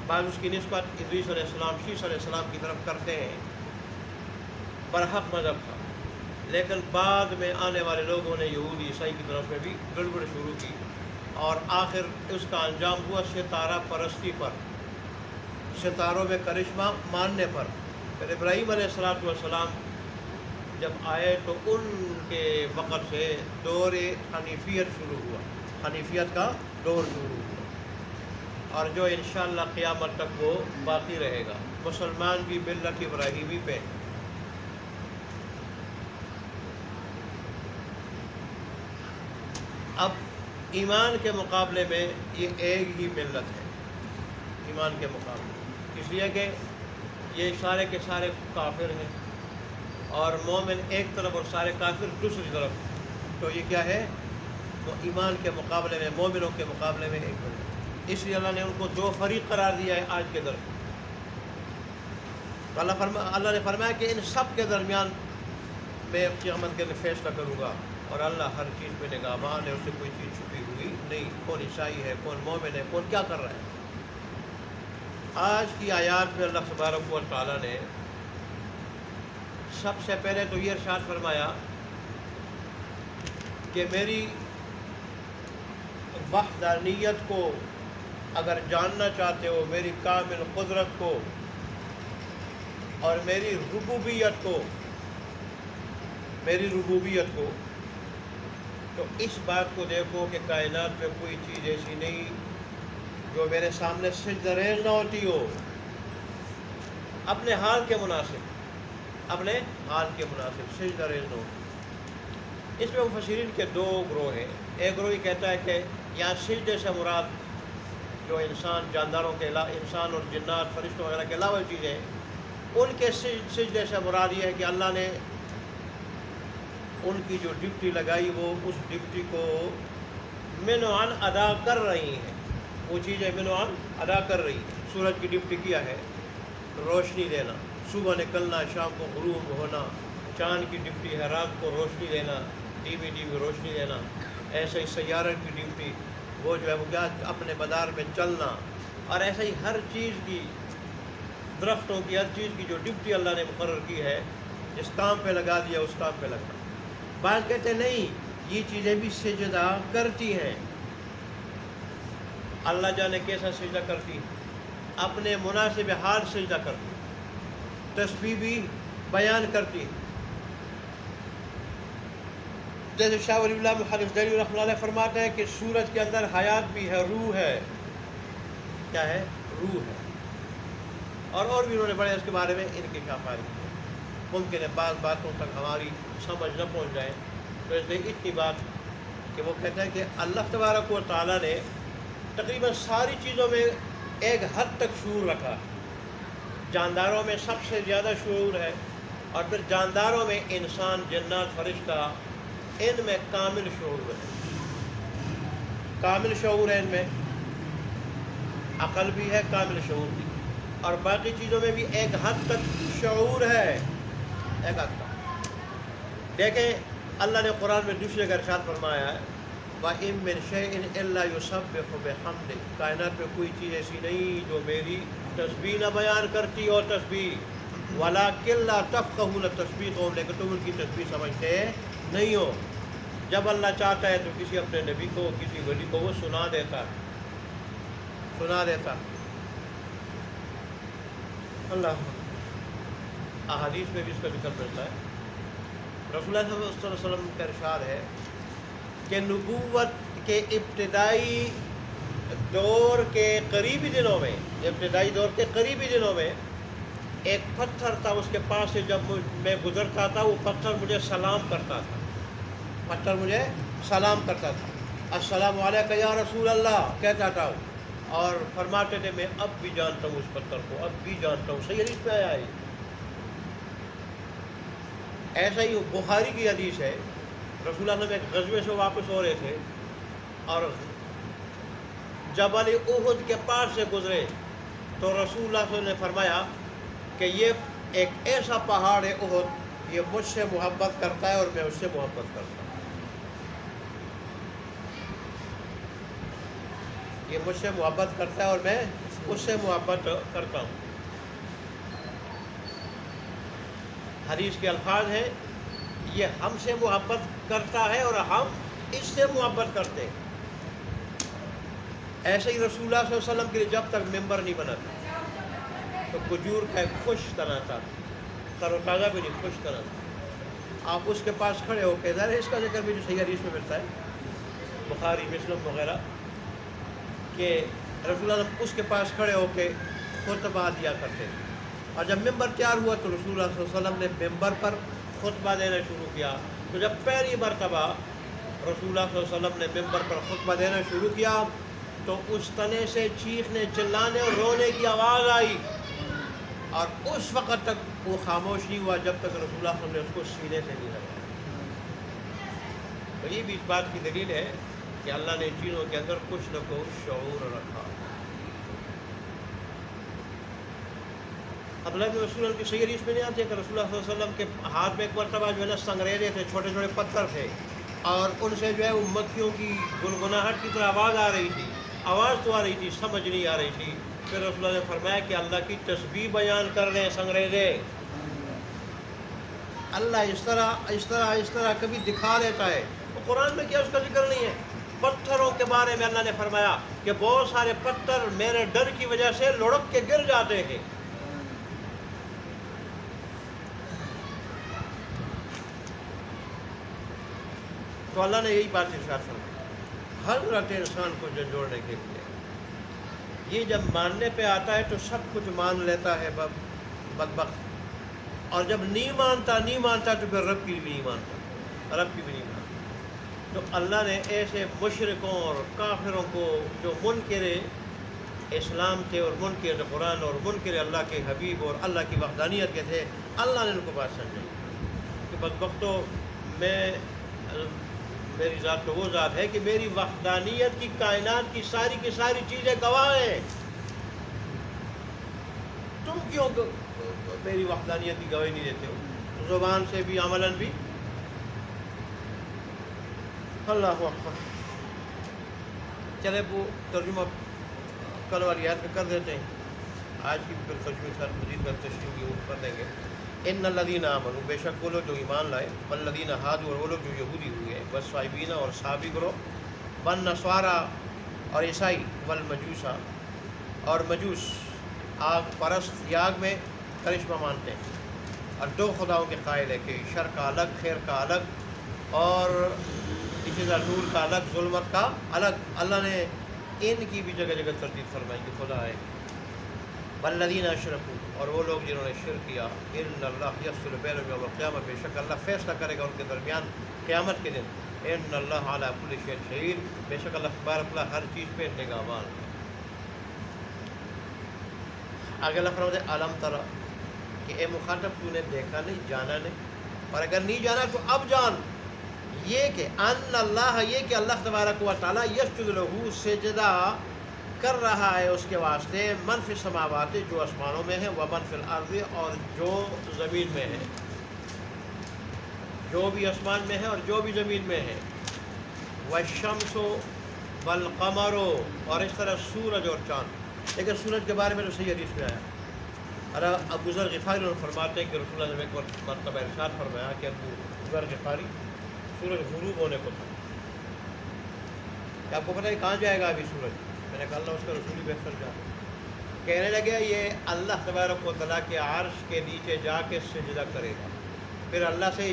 بعض اس کی نسبت ادریس علیہ السلام، شیس علیہ السلام کی طرف کرتے ہیں، برحق مذہب تھا، لیکن بعد میں آنے والے لوگوں نے یہودی عیسائی کی طرف میں بھی گڑبڑ شروع کی، اور آخر اس کا انجام ہوا ستارہ پرستی پر، ستاروں میں کرشمہ ماننے پر۔ پھر ابراہیم علیہ السلام جب آئے تو ان کے وقت سے دور حنیفیت شروع ہوا، حنیفیت کا دور شروع ہوا، اور جو انشاءاللہ قیامت تک وہ باقی رہے گا۔ مسلمان بھی ملت ابراہیمی پہ۔ اب ایمان کے مقابلے میں یہ ایک ہی ملت ہے، ایمان کے مقابلے، اس لیے کہ یہ سارے کے سارے کافر ہیں، اور مومن ایک طرف اور سارے کافر دوسری طرف، تو یہ کیا ہے؟ وہ ایمان کے مقابلے میں، مومنوں کے مقابلے میں ایک ملت۔ اس لیے اللہ نے ان کو دو فریق قرار دیا ہے آج کے درس۔ اللہ نے فرمایا کہ ان سب کے درمیان میں قیامت کے دن فیصلہ کروں گا، اور اللہ ہر چیز پہ نگہبان ہے، اس سے کوئی چیز چھپی ہوئی نہیں، کون عیسائی ہے، کون مومن ہے، کون کیا کر رہا ہے۔ آج کی آیات میں اللہ تبارک و تعالیٰ نے سب سے پہلے تو یہ ارشاد فرمایا کہ میری وحدانیت کو اگر جاننا چاہتے ہو، میری کامل قدرت کو اور میری ربوبیت کو، تو اس بات کو دیکھو کہ کائنات میں کوئی چیز ایسی نہیں جو میرے سامنے سجدہ ریز نہ ہوتی ہو، اپنے حال کے مناسب سجدہ ریز نہ ہوتی۔ اس میں مفسرین کے دو گروہ ہیں۔ ایک گروہ یہ کہتا ہے کہ یہاں سجدے سے مراد جو انسان، جانداروں کے علاوہ، انسان اور جنات، فرشتوں وغیرہ کے علاوہ چیزیں، ان کے سجدے سے مراد یہ ہے کہ اللہ نے ان کی جو ڈیوٹی لگائی وہ اس ڈیوٹی کو منوعاً ادا کر رہی ہیں، وہ چیزیں منوعاً ادا کر رہی ہیں۔ سورج کی ڈیوٹی کیا ہے؟ روشنی دینا، صبح نکلنا، شام کو غروب ہونا۔ چاند کی ڈیوٹی ہے رات کو روشنی دینا، ٹی وی روشنی دینا۔ ایسے ہی سیارہ کی ڈیوٹی وہ جو ہے وہ کیا؟ اپنے مدار میں چلنا۔ اور ایسے ہی ہر چیز کی، درختوں کی، ہر چیز کی جو ڈیوٹی اللہ نے مقرر کی ہے، جس کام پہ لگا دیا اس کام پہ لگنا۔ بعض کہتے ہیں نہیں، یہ چیزیں بھی سجدہ کرتی ہیں۔ اللہ جانے کیسا سجدہ کرتی، اپنے مناسب حال سجدہ کرتی، تسبیح بھی بیان کرتی۔ جیسے شاہ ولی اللہ محمد دہلوی رحمۃ اللہ علیہ فرماتے ہیں کہ سورج کے اندر حیات بھی ہے، روح ہے۔ کیا ہے؟ روح ہے۔ اور بھی انہوں نے بڑے اس کے بارے میں ان کی کافاری کی ہے۔ ممکن ہے بعض باتوں تک ہماری سمجھ نہ پہنچ جائے، تو اس لیے اتنی بات کہ وہ کہتے ہیں کہ اللہ تبارک و تعالیٰ نے تقریباً ساری چیزوں میں ایک حد تک شعور رکھا۔ جانداروں میں سب سے زیادہ شعور ہے، اور پھر جانداروں میں انسان، جنات، فرشتہ، ان میں کامل شعور ہے، کامل شعور ہے، ان میں عقل بھی ہے، کامل شعور بھی، اور باقی چیزوں میں بھی ایک حد تک شعور ہے، ایک حد تک۔ دیکھیں اللہ نے قرآن میں دوسرے کا ارشاد فرمایا ہے، وَإِن مِّن شَيْءٍ إِلَّا يُسَبِّحُ بِحَمْدِهِ، کائنات میں کوئی چیز ایسی نہیں جو میری تسبیح نہ بیان کرتی اور تسبیح، وَلَٰكِن لَّا تَفْقَهُونَ تَسْبِيحَهُمْ، لیکن تم ان کی تسبیح سمجھتے نہیں ہو۔ جب اللہ چاہتا ہے تو کسی اپنے نبی کو، کسی ولی کو وہ سنا دیتا۔ اللہ احادیث میں بھی اس کا ذکر ملتا ہے۔ رسول اللہ صلی اللہ علیہ وسلم کا ارشاد ہے کہ نبوت کے ابتدائی دور کے قریبی دنوں میں ایک پتھر تھا، اس کے پاس سے جب میں گزرتا تھا وہ پتھر مجھے سلام کرتا تھا، السلام علیکم یا رسول اللہ کہتا تھا، اور فرماتے تھے میں اب بھی جانتا ہوں اس پتھر کو، اب بھی جانتا ہوں۔ صحیح حدیث میں آیا ہے۔ ایسا ہی بخاری کی حدیث ہے، رسول اللہ نے ایک غزوے سے واپس ہو رہے تھے اور جبل احد کے پاس سے گزرے، تو رسول اللہ صلی اللہ علیہ وسلم نے فرمایا کہ یہ ایک ایسا پہاڑ ہے احد، یہ مجھ سے محبت کرتا ہے اور میں اس سے محبت کرتا ہوں، یہ مجھ سے محبت کرتا ہے اور میں اس سے محبت کرتا ہوں. حدیث کے الفاظ ہیں یہ ہم سے محبت کرتا ہے اور ہم اس سے محبت کرتے ہیں. ایسے ہی رسول اللہ صلی اللہ علیہ وسلم کے لیے جب تک ممبر نہیں بنا تھا تو کھجور کا ایک خوش طرح تھا, تر و تازہ بھی نہیں, خوش طرح تھا. آپ اس کے پاس کھڑے ہو کے, ظاہر ہے اس کا ذکر بھی جو صحیح حدیث میں ملتا ہے بخاری مسلم وغیرہ, کہ رسول اللہ اس کے پاس کھڑے ہو کے خطبہ دیا کرتے تھے. اور جب ممبر تیار ہوا تو رسول اللہ صلی اللہ علیہ وسلم نے ممبر پر خطبہ دینا شروع کیا. تو جب پہلی مرتبہ رسول اللہ صلی اللہ علیہ وسلم نے ممبر پر خطبہ دینا شروع کیا تو اس تنے سے چیخنے, چلانے اور رونے کی آواز آئی, اور اس وقت تک وہ خاموش نہیں ہوا جب تک رسول اللہ صلی اللہ علیہ وسلم نے اس کو سینے سے نہیں لگایا. تو یہ بھی اس بات کی دلیل ہے کہ اللہ نے ان چیزوں کے اندر کچھ نہ کچھ شعور رکھا. عبداللہ بن مسعود کی صحیح حدیث میں نہیں آتی ہے کہ رسول اللہ صلی اللہ علیہ وسلم کے ہاتھ میں ایک مرتبہ جو ہے نا سنگریزے تھے, چھوٹے چھوٹے پتھر تھے, اور ان سے جو ہے وہ مکھیوں کی گنگناہٹ کی طرح آواز آ رہی تھی. آواز تو آ رہی تھی, سمجھ نہیں آ رہی تھی. پھر رسول اللہ نے فرمایا کہ اللہ کی تسبیح بیان کر رہے ہیں سنگریزے. اللہ اس طرح کبھی دکھا دیتا ہے. تو قرآن میں کیا اس کا ذکر نہیں ہے؟ پتھروں کے بارے میں اللہ نے فرمایا کہ بہت سارے پتھر میرے ڈر کی وجہ سے لڑک کے گر جاتے ہیں. تو اللہ نے یہی بات ارشاد فرمائی حضرت انسان کو جھنجھوڑنے کے لیے. یہ جب ماننے پہ آتا ہے تو سب کچھ مان لیتا ہے بدبخت, اور جب نہیں مانتا تو پھر رب کی بھی نہیں مانتا. تو اللہ نے ایسے مشرکوں اور کافروں کو جو منکر اسلام تھے اور منکر قرآن اور منکر اللہ کے حبیب اور اللہ کی وحدانیت کے تھے, اللہ نے ان کو بات سمجھائی کہ بدبختو, میری ذات تو وہ ذات ہے کہ میری وحدانیت کی کائنات کی ساری چیزیں گواہ ہیں. تم کیوں میری وحدانیت کی گواہی نہیں دیتے ہو؟ زبان سے بھی عملاً بھی. اللہ اکبر. چلے وہ ترجمہ کل والی آیت میں کر دیتے ہیں. آج کی پھر ترجمے کے ساتھ مزید میں تشریح کی کر دیں گے. ان الذین آمنوا, بے شک وہ لوگ جو ایمان لائے, والذین ہادوا, اور وہ لوگ جو یہودی ہوئے, والصابئین, اور صابی گروہ, والنصارى, اور عیسائی, والمجوسا, اور مجوس آگ پرست, یہ آگ میں کرشمہ مانتے ہیں, اور دو خداؤں کے قائل ہے کہ شر کا الگ, خیر کا الگ, اور اسی طرح نور کا الگ, ظلمت کا الگ. اللہ نے ان کی بھی جگہ جگہ ترتیب فرمائی کہ خدا ہے. والذین اشرکوا, اور وہ لوگ جنہوں نے شرک کیا, ان اللہ یفصل بینہم یوم القیامہ, بے شک اللہ فیصلہ کرے گا ان کے درمیان قیامت کے دن. ان اللہ علی کل شیء شہید, بے شک اللہ تبارک اللہ ہر چیز پہ نگہبان. آگے اللہ فرماتے ہیں علم تری, کہ اے مخاطب تو نے دیکھا نہیں, جانا نہیں, اور اگر نہیں جانا تو اب جان یہ کہ ان اللہ, یہ کہ اللہ تبارک و تعالی یسجد لہ, سجدہ کر رہا ہے اس کے واسطے, من فی السماوات, جو آسمانوں میں ہے, و من فی الارض, اور جو زمین میں ہے, جو بھی آسمان میں ہے اور جو بھی زمین میں ہے, والشمس والقمر, اور اس طرح سورج اور چاند. لیکن سورج کے بارے میں تو صحیح حدیث میں آیا. اور ابو ذر غفاری فرماتے ہیں کہ رسول اللہ نے ایک مرتبہ ارشاد فرمایا کہ ابو ذر غفاری, سورج غروب ہونے کو تھا, کہ آپ کو پتہ ہے کہاں جائے گا ابھی سورج؟ میں نے کہا اللہ اس کا رسول ہی بہتر جانا. کہنے لگے یہ اللہ تبارک و تعالیٰ کے عرش کے نیچے جا کے سجدہ کرے گا, پھر اللہ سے